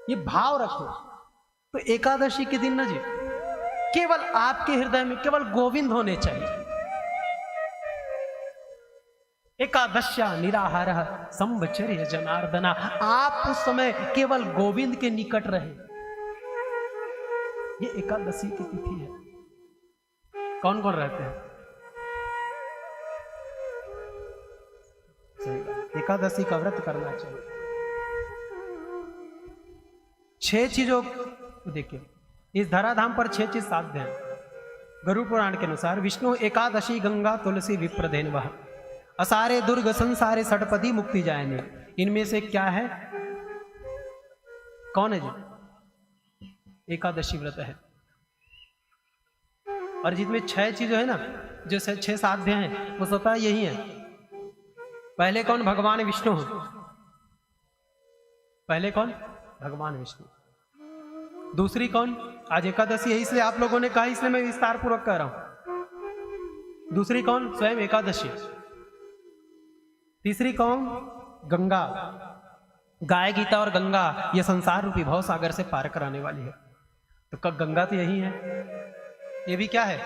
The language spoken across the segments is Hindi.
ये भाव रखो। तो एकादशी के दिन ना जी केवल आपके हृदय में केवल गोविंद होने चाहिए। एकादश्या निराहार संवचर्य जनार्दना, आप उस समय केवल गोविंद के निकट रहे। ये एकादशी की तिथि है। कौन कौन रहते हैं? एकादशी का व्रत करना चाहिए। 6 चीजों देखिए, इस धराधाम पर 6 चीज साध्य है। गरुड़ पुराण के अनुसार विष्णु एकादशी गंगा तुलसी विप्रधेन वह असारे दुर्ग संसारे षटपदी मुक्ति जायने। इनमें से क्या है? कौन है जी? एकादशी व्रत है। और जिसमें 6 चीजें है ना, जो 6 साध्य हैं, वो स्वतः यही है। पहले कौन? भगवान विष्णु। पहले कौन? भगवान विष्णु। दूसरी कौन? आज एकादशी है इसलिए आप लोगों ने कहा, इसलिए मैं विस्तार पूर्वक कह रहा हूं। दूसरी कौन? स्वयं एकादशी। तीसरी कौन? गंगा। गाय गीता और गंगा ये संसार रूपी भव सागर से पार कराने वाली है। तो गंगा तो यही है। ये भी क्या है?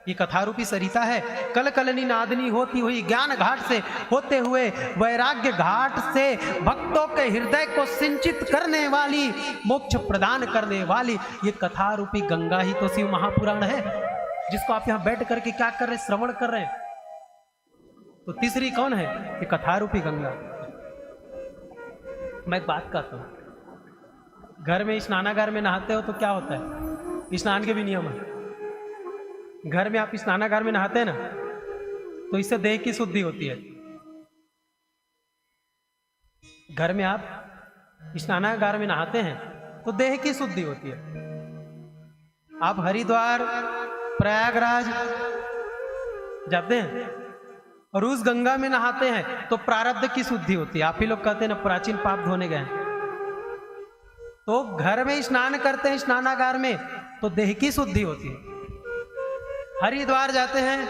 ये कथा रूपी सरिता है। कल कलनी नादनी होती हुई ज्ञान घाट से होते हुए वैराग्य घाट से भक्तों के हृदय को सिंचित करने वाली, मोक्ष प्रदान करने वाली ये कथा रूपी गंगा ही तो शिव महापुराण है, जिसको आप यहां बैठ करके क्या कर रहे हैं? श्रवण कर रहे हैं। तो तीसरी कौन है? ये कथा रूपी गंगा। मैं एक बात कहता हूं, घर में स्नानागार में नहाते हो तो क्या होता है? स्नान के भी नियम है। घर में आप स्नानागार में नहाते हैं ना, तो इससे देह की शुद्धि होती है। घर में आप स्नानागार में नहाते हैं तो देह की शुद्धि होती है। आप हरिद्वार प्रयागराज जाते हैं और उस गंगा में नहाते हैं तो प्रारब्ध की शुद्धि होती है। आप ही लोग कहते हैं ना, प्राचीन पाप धोने गए। तो घर में स्नान करते हैं स्नानागार में तो देह की शुद्धि होती है। हरिद्वार जाते हैं,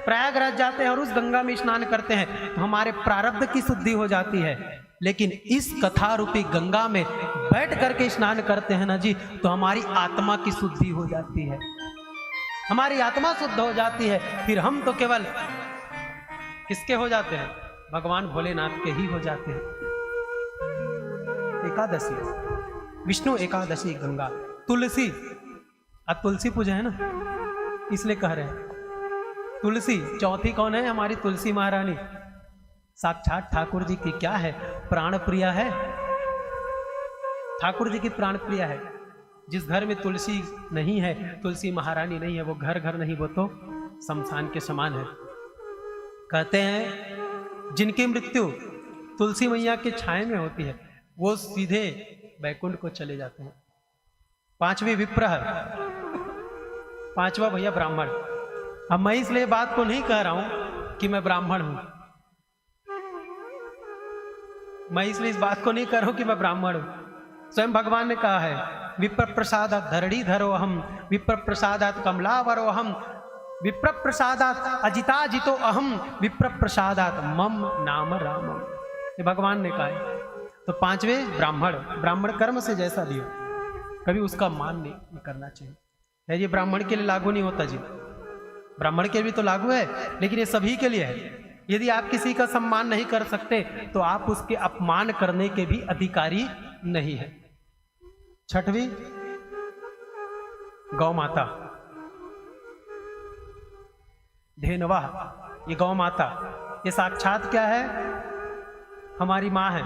प्रयागराज जाते हैं और उस गंगा में स्नान करते हैं तो हमारे प्रारब्ध की शुद्धि हो जाती है। लेकिन इस कथा रूपी गंगा में बैठ करके स्नान करते हैं ना जी, तो हमारी आत्मा की शुद्धि हो जाती है। हमारी आत्मा शुद्ध हो जाती है। फिर हम तो केवल किसके हो जाते हैं? भगवान भोलेनाथ के ही हो जाते हैं। एकादशी, विष्णु एकादशी, गंगा, तुलसी। अब तुलसी पूजा है ना, इसलिए कह रहे हैं तुलसी। चौथी कौन है? हमारी तुलसी महारानी, साक्षात ठाकुर जी की क्या है? प्राण प्रिया है। ठाकुर जी की प्राण प्रिया है। जिस घर में तुलसी नहीं है, तुलसी महारानी नहीं है, वो घर घर नहीं, वो तो शमशान के समान है। कहते हैं जिनकी मृत्यु तुलसी मैया के छाए में होती है वो सीधे वैकुंठ को चले जाते हैं। 5वीं विप्रह, 5वां भैया ब्राह्मण। अब मैं इसलिए बात को नहीं कह रहा हूं कि मैं ब्राह्मण हूं। मैं इसलिए इस बात को नहीं कह रहा हूं कि मैं ब्राह्मण हूं। स्वयं भगवान ने कहा है, विप्र प्रसादात धरणी धरो अहम, विप्र प्रसादात कमलावरो अहम, विप्र प्रसादात अजिताजितो अहम, विप्र प्रसादात मम नाम रामम। ये भगवान ने कहा है। तो 5वें ब्राह्मण, ब्राह्मण कर्म से जैसा भी हो कभी उसका मान नहीं करना चाहिए। है ये ब्राह्मण के लिए लागू नहीं होता जी, ब्राह्मण के लिए भी तो लागू है, लेकिन ये सभी के लिए है। यदि आप किसी का सम्मान नहीं कर सकते तो आप उसके अपमान करने के भी अधिकारी नहीं है। 6वीं गौ माता, धेनवा, ये गौ माता, ये साक्षात क्या है? हमारी माँ है।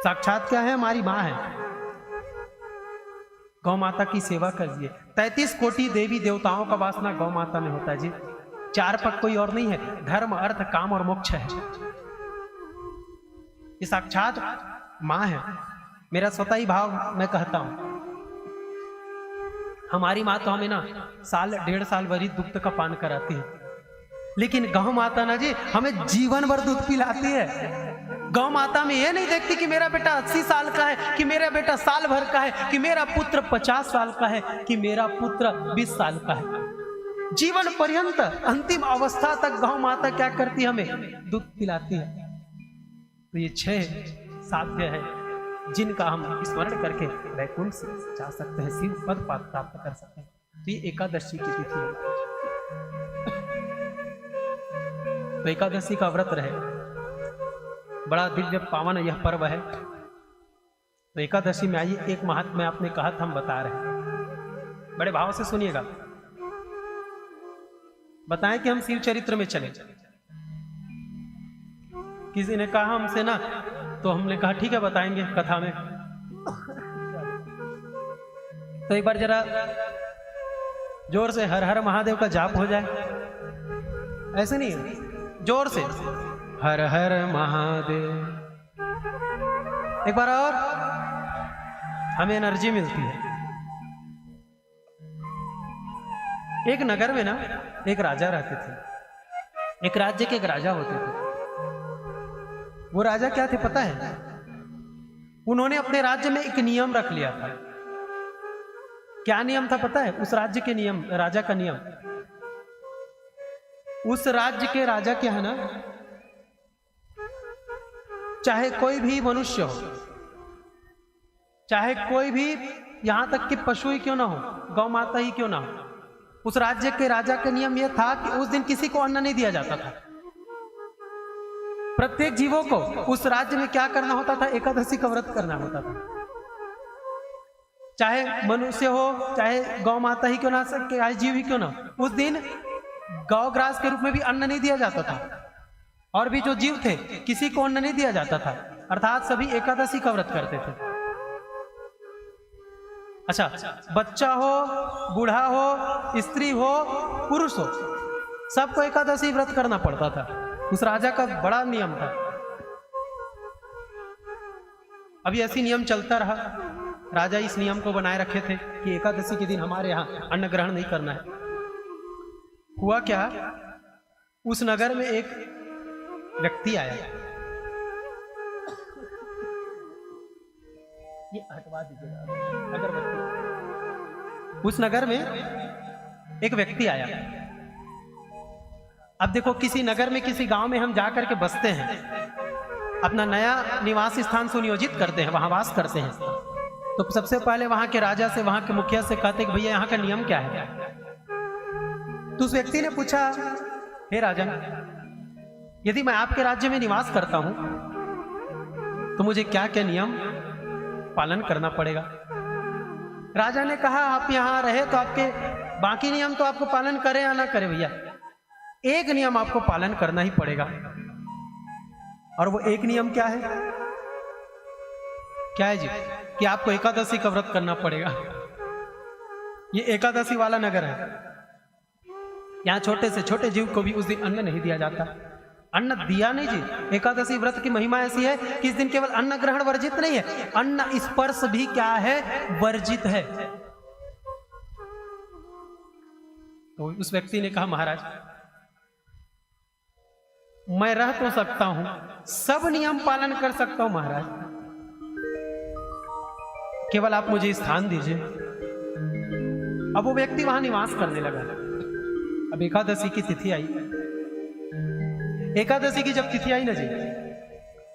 साक्षात क्या है? हमारी माँ है। गौ माता की सेवा करिए। 33 कोटि देवी देवताओं का वासना गौ माता में होता है जी। 4 पद कोई और नहीं है, धर्म अर्थ काम और मोक्ष है। ये साक्षात माँ है। मेरा स्वतः ही भाव मैं कहता हूं, हमारी माँ तो हमें ना साल 1.5 साल भरी दुग्ध का पान कराती है, लेकिन गौ माता ना जी हमें जीवन भर दूध पिलाती है। गौ माता में ये नहीं देखती कि मेरा बेटा 80 साल का है, कि मेरा बेटा साल भर का है, कि मेरा पुत्र 50 साल का है, कि मेरा पुत्र 20 साल का है। जीवन पर्यंत अंतिम अवस्था तक गौ माता क्या करती है? हमें दूध पिलाती है। तो ये 6 साध्य है। जिनका हम स्मरण करके वैकुंठ से जा सकते हैं, शिव पद प्राप्त कर सकते हैं। तो ये एकादशी की तिथि है। तो एकादशी का व्रत रहे, बड़ा दिव्य पावन यह पर्व है। तो एकादशी में आइए, एक महात्म्य आपने कहा था, हम बता रहे हैं, बड़े भाव से सुनिएगा। बताएं कि हम शिव चरित्र में चले। किसी ने कहा हमसे ना, तो हमने कहा ठीक है बताएंगे कथा में। तो एक बार जरा जोर से हर हर महादेव का जाप हो जाए। ऐसे नहीं है, जोर से हर हर महादेव। एक बार और, हमें एनर्जी मिलती है। एक नगर में ना एक राजा रहते थे। एक राज्य के एक राजा होते थे। वो राजा क्या थे पता है? उन्होंने अपने राज्य में एक नियम रख लिया था। क्या नियम था पता है? उस राज्य के नियम, राजा का नियम, उस राज्य के राजा क्या है ना, चाहे कोई भी मनुष्य हो, चाहे कोई भी, यहां तक कि पशु ही क्यों ना हो, गौ माता ही क्यों ना हो, उस राज्य के राजा का नियम यह था कि उस दिन किसी को अन्न नहीं दिया जाता था। प्रत्येक जीवों को उस राज्य में क्या करना होता था? एकादशी का व्रत करना होता था। चाहे मनुष्य हो, चाहे गौ माता ही क्यों ना, चाहे जीव ही क्यों ना, उस दिन गौ ग्रास के रूप में भी अन्न नहीं दिया जाता था। और भी जो जीव थे किसी को अन्न नहीं दिया जाता था, अर्थात सभी एकादशी का व्रत करते थे। अच्छा, बच्चा हो, बूढ़ा हो, स्त्री हो, पुरुष हो, सबको एकादशी व्रत करना पड़ता था। उस राजा का बड़ा नियम था। अभी ऐसी नियम चलता रहा। राजा इस नियम को बनाए रखे थे कि एकादशी के दिन हमारे यहाँ अन्न ग्रहण नहीं करना है। हुआ क्या, उस नगर में एक व्यक्ति आया। ये हटवा दीजिएगा अगरबत्ती। उस नगर में एक व्यक्ति आया। अब देखो, किसी नगर में, किसी गांव में हम जाकर के बसते हैं, अपना नया निवास स्थान सुनियोजित करते हैं, वहां वास करते हैं, तो सबसे पहले वहां के राजा से, वहां के मुखिया से कहते हैं कि भैया यहाँ का नियम क्या है। तो उस व्यक्ति ने पूछा, हे राजन, यदि मैं आपके राज्य में निवास करता हूं तो मुझे क्या क्या नियम पालन करना पड़ेगा? राजा ने कहा, आप यहां रहे तो आपके बाकी नियम तो आपको पालन करें या ना करें भैया, एक नियम आपको पालन करना ही पड़ेगा। और वो एक नियम क्या है? क्या है जी? कि आपको एकादशी का व्रत करना पड़ेगा। ये एकादशी वाला नगर है। यहां छोटे से छोटे जीव को भी उस दिन अन्न नहीं दिया जाता। अन्न दिया नहीं जी। एकादशी व्रत की महिमा ऐसी है कि इस दिन केवल अन्न ग्रहण वर्जित नहीं है, अन्न स्पर्श भी क्या है? वर्जित है। तो उस व्यक्ति ने कहा, महाराज मैं रह तो सकता हूं, सब नियम पालन कर सकता हूं महाराज, केवल आप मुझे स्थान दीजिए। अब वो व्यक्ति वहां निवास करने लगा। अब एकादशी की तिथि आई। एकादशी की जब तिथि आई ना जी,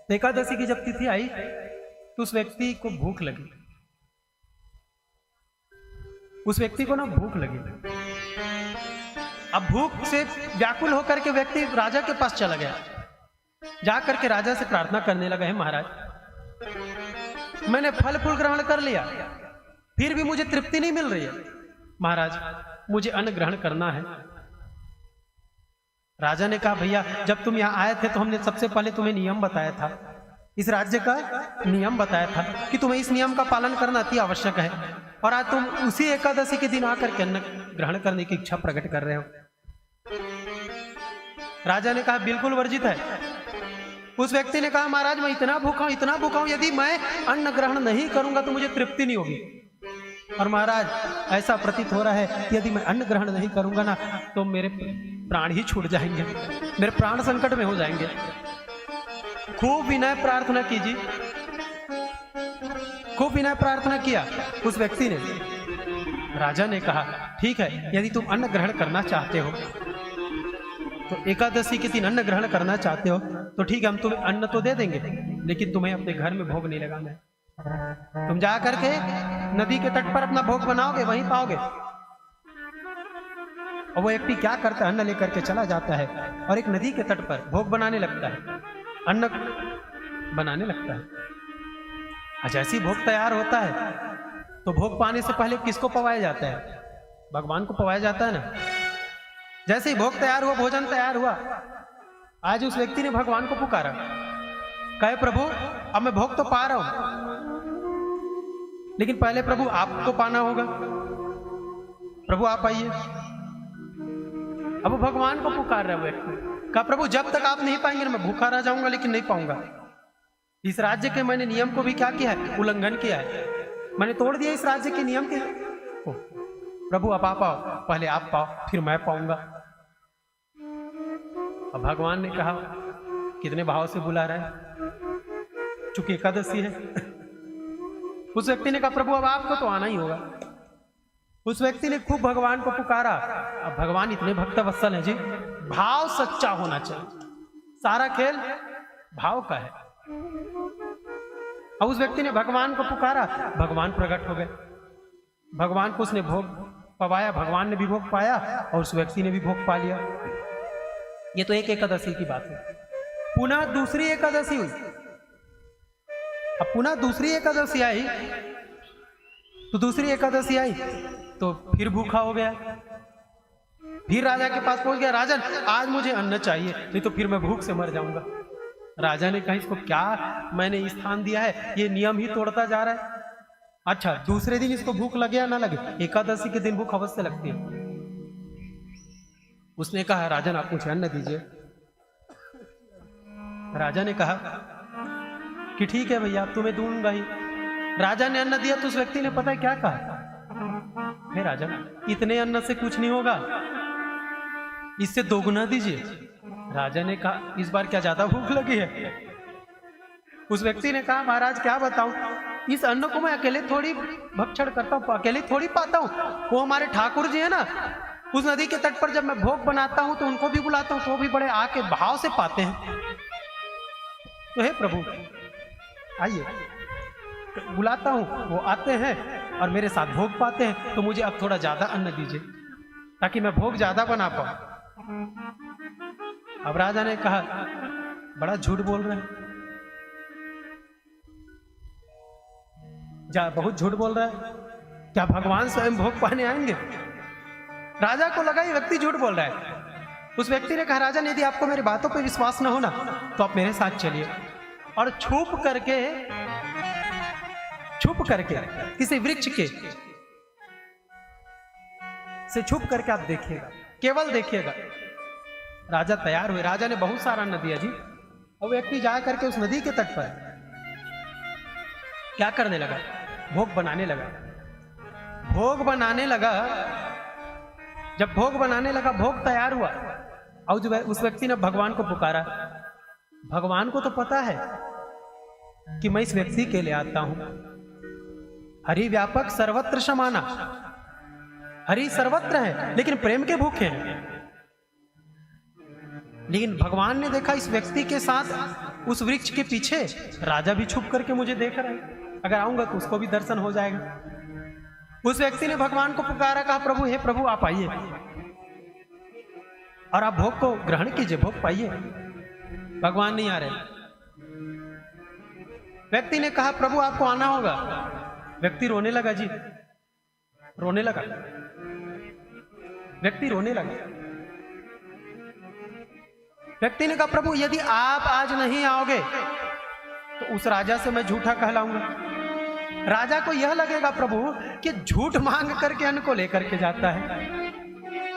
तो एकादशी की जब तिथि आई तो उस व्यक्ति को भूख लगी। उस व्यक्ति को ना भूख लगी। अब भूख से व्याकुल होकर के व्यक्ति राजा के पास चला गया। जाकर के राजा से प्रार्थना करने लगा, है महाराज, मैंने फल फूल ग्रहण कर लिया, फिर भी मुझे तृप्ति नहीं मिल रही है। महाराज मुझे अन्न ग्रहण करना है। राजा ने कहा, भैया जब तुम यहां आए थे तो हमने सबसे पहले तुम्हें नियम बताया था, इस राज्य का नियम बताया था कि तुम्हें इस नियम का पालन करना अति आवश्यक है, और आज तुम उसी एकादशी के दिन आकर के अन्न ग्रहण करने की इच्छा प्रकट कर रहे हो। राजा ने कहा, बिल्कुल वर्जित है। उस व्यक्ति ने कहा, महाराज मैं इतना भूखा हूं, यदि मैं अन्न ग्रहण नहीं करूंगा तो मुझे तृप्ति नहीं होगी। और महाराज ऐसा प्रतीत हो रहा है कि यदि मैं अन्न ग्रहण नहीं करूंगा ना तो मेरे प्राण ही छूट जाएंगे, मेरे प्राण संकट में हो जाएंगे। खूब विनय प्रार्थना कीजिए, खूब विनय प्रार्थना किया उस व्यक्ति ने। राजा ने कहा, ठीक है, यदि तुम अन्न ग्रहण करना चाहते हो तो एकादशी के दिन अन्न ग्रहण करना चाहते हो तो ठीक है, हम तुम्हें अन्न तो दे देंगे, लेकिन तुम्हें अपने घर में भोग नहीं लगाना है। तुम जा करके नदी के तट पर अपना भोग बनाओगे, वहीं पाओगे। और वो व्यक्ति क्या करता है, अन्न लेकर के चला जाता है और एक नदी के तट पर भोग बनाने लगता है, अन्न बनाने लगता है। जैसे ही भोग तैयार होता है तो भोग पाने से पहले किसको पवाया जाता है? भगवान को पवाया जाता है ना। जैसे ही भोग तैयार हुआ, भोजन तैयार हुआ, आज उस व्यक्ति ने भगवान को पुकारा, कहे प्रभु अब मैं भोग तो पा रहा हूं, लेकिन पहले प्रभु आपको पाना होगा, प्रभु आप आइए। अब वो भगवान को पुकार रहा है व्यक्ति, कहा प्रभु जब तक आप नहीं पाएंगे ना मैं भूखा रह जाऊंगा, लेकिन नहीं पाऊंगा। इस राज्य के मैंने नियम को भी क्या किया है, उल्लंघन किया है, मैंने तोड़ दिया इस राज्य के नियम के। प्रभु अब आप आओ, पहले आप पाओ फिर मैं पाऊंगा। अब भगवान ने कहा कितने भाव से बुला रहा है, चूंकि एकादशी है। उस व्यक्ति ने कहा प्रभु अब आपको तो आना ही होगा। उस व्यक्ति ने खूब भगवान को पुकारा। अब भगवान इतने भक्त वत्सल है जी, भाव सच्चा होना चाहिए, सारा खेल भाव का है। अब उस व्यक्ति ने भगवान को पुकारा, भगवान प्रकट हो गए, भगवान को उसने भोग पवाया, भगवान ने भी भोग पाया और उस व्यक्ति ने भी भोग पा लिया। ये तो एक एकादशी की बात है। पुनः दूसरी एकादशी हुई। अब पुनः दूसरी एकादशी आई तो दूसरी एकादशी आई तो फिर भूखा हो गया, फिर राजा के पास पहुंच गया, राजन आज मुझे अन्न चाहिए, नहीं तो फिर मैं भूख से मर जाऊंगा। राजा ने कहा इसको क्या मैंने स्थान दिया है, ये नियम ही तोड़ता जा रहा है। अच्छा दूसरे दिन इसको भूख लगे या ना लगे, एकादशी के दिन भूख अवश्य लगती है। उसने कहा राजन आप मुझे अन्न दीजिए। राजा ने कहा कि ठीक है भैया तुम्हें दूंगा ही। राजा ने अन्न दिया तो उस व्यक्ति ने पता है क्या कहा, हे राजा इतने अन्न से कुछ नहीं होगा, इससे दोगुना दीजिए। राजा ने कहा इस बार क्या ज्यादा भूख लगी है? उस व्यक्ति ने कहा महाराज क्या बताऊं, इस अन्न को मैं अकेले थोड़ी भक्षण करता हूं, अकेले थोड़ी पाता हूं। वो हमारे ठाकुर जी है ना, उस नदी के तट पर जब मैं भोग बनाता हूं तो उनको भी बुलाता हूं, तो वो भी बड़े आके भाव से पाते हैं। तो हे प्रभु आइए, बुलाता हूं वो आते हैं और मेरे साथ भोग पाते हैं, तो मुझे अब थोड़ा ज्यादा अन्न दीजिए ताकि मैं भोग ज्यादा बना पाऊं। अब राजा ने कहा बड़ा झूठ बोल रहे हैं, बहुत झूठ बोल रहा है, क्या भगवान स्वयं भोग पाने आएंगे? राजा को लगा ये व्यक्ति झूठ बोल रहा है। उस व्यक्ति ने कहा राजन यदि आपको मेरी बातों पर विश्वास न होना तो आप मेरे साथ चलिए और छुप करके किसी वृक्ष के से छुप करके आप देखिएगा, केवल देखिएगा। राजा तैयार हुए, राजा ने बहुत सारा अन्न दिया जी। और व्यक्ति जा करके उस नदी के तट पर क्या करने लगा, भोग बनाने लगा। भोग बनाने लगा, जब भोग बनाने लगा भोग तैयार हुआ और जो उस व्यक्ति ने भगवान को पुकारा। भगवान को तो पता है कि मैं इस व्यक्ति के लिए आता हूं। हरि व्यापक सर्वत्र समाना, हरि सर्वत्र है लेकिन प्रेम के भूखे हैं। लेकिन भगवान ने देखा इस व्यक्ति के साथ उस वृक्ष के पीछे राजा भी छुप करके मुझे देख रहा है, अगर आऊंगा तो उसको भी दर्शन हो जाएगा। उस व्यक्ति ने भगवान को पुकारा, कहा प्रभु हे प्रभु आप आइए और आप भोग को ग्रहण कीजिए, भोग पाइए। भगवान नहीं आ रहे। व्यक्ति ने कहा प्रभु आपको आना होगा। व्यक्ति रोने लगा जी, रोने लगा, व्यक्ति रोने लगा। व्यक्ति ने कहा प्रभु यदि आप आज नहीं आओगे तो उस राजा से मैं झूठा कहलाऊंगा। राजा को यह लगेगा प्रभु कि झूठ मांग करके अन्न को लेकर के जाता है,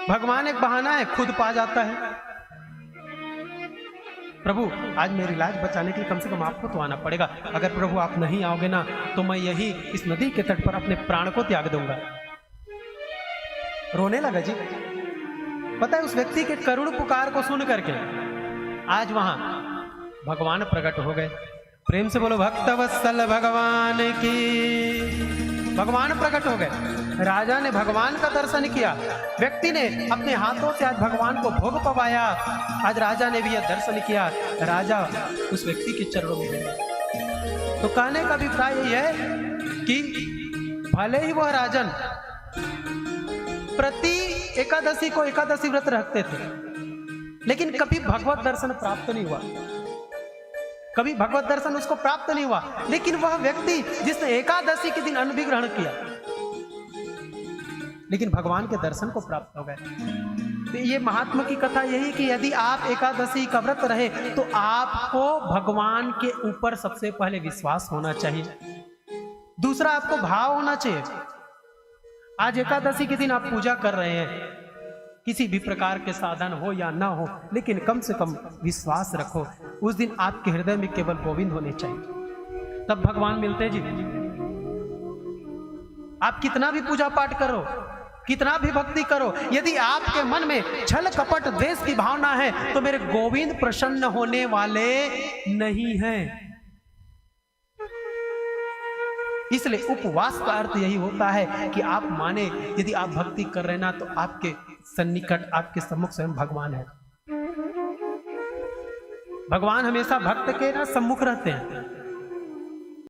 भगवान एक बहाना है, खुद पा जाता है। प्रभु आज मेरी लाज बचाने के लिए कम से कम आपको तो आना पड़ेगा, अगर प्रभु आप नहीं आओगे ना तो मैं यही इस नदी के तट पर अपने प्राण को त्याग दूंगा। रोने लगा जी। पता है उस व्यक्ति के करुण पुकार को सुन करके आज वहां भगवान प्रकट हो गए। प्रेम से बोलो भक्तवत्सल भगवान की। भगवान प्रकट हो गए, राजा ने भगवान का दर्शन किया, व्यक्ति ने अपने हाथों से आज भगवान को भोग पवाया। आज राजा ने भी यह दर्शन किया, राजा उस व्यक्ति के चरणों में है। तो कहने का अभिप्राय यही है कि भले ही वह राजन प्रति एकादशी को एकादशी व्रत रखते थे, लेकिन कभी भगवत दर्शन प्राप्त नहीं हुआ, कभी भगवत दर्शन उसको प्राप्त नहीं हुआ। लेकिन वह व्यक्ति जिसने एकादशी के दिन अन्न भी ग्रहण किया, लेकिन भगवान के दर्शन को प्राप्त हो गए। तो ये महात्मा की कथा यही कि यदि आप एकादशी का व्रत रहे तो आपको भगवान के ऊपर सबसे पहले विश्वास होना चाहिए, दूसरा आपको भाव होना चाहिए। आज एकादशी के दिन आप पूजा कर रहे हैं, किसी भी प्रकार के साधन हो या ना हो, लेकिन कम से कम विश्वास रखो, उस दिन आपके हृदय में केवल गोविंद होने चाहिए, तब भगवान मिलते जी। आप कितना भी पूजा पाठ करो, कितना भी भक्ति करो, यदि आपके मन में छल कपट द्वेष की भावना है तो मेरे गोविंद प्रसन्न होने वाले नहीं हैं। इसलिए उपवास का अर्थ यही होता है कि आप माने यदि आप भक्ति कर रहे ना तो आपके सन्निकट, आपके सम्मुख स्वयं भगवान है। भगवान हमेशा भक्त के ना सम्मुख रहते हैं।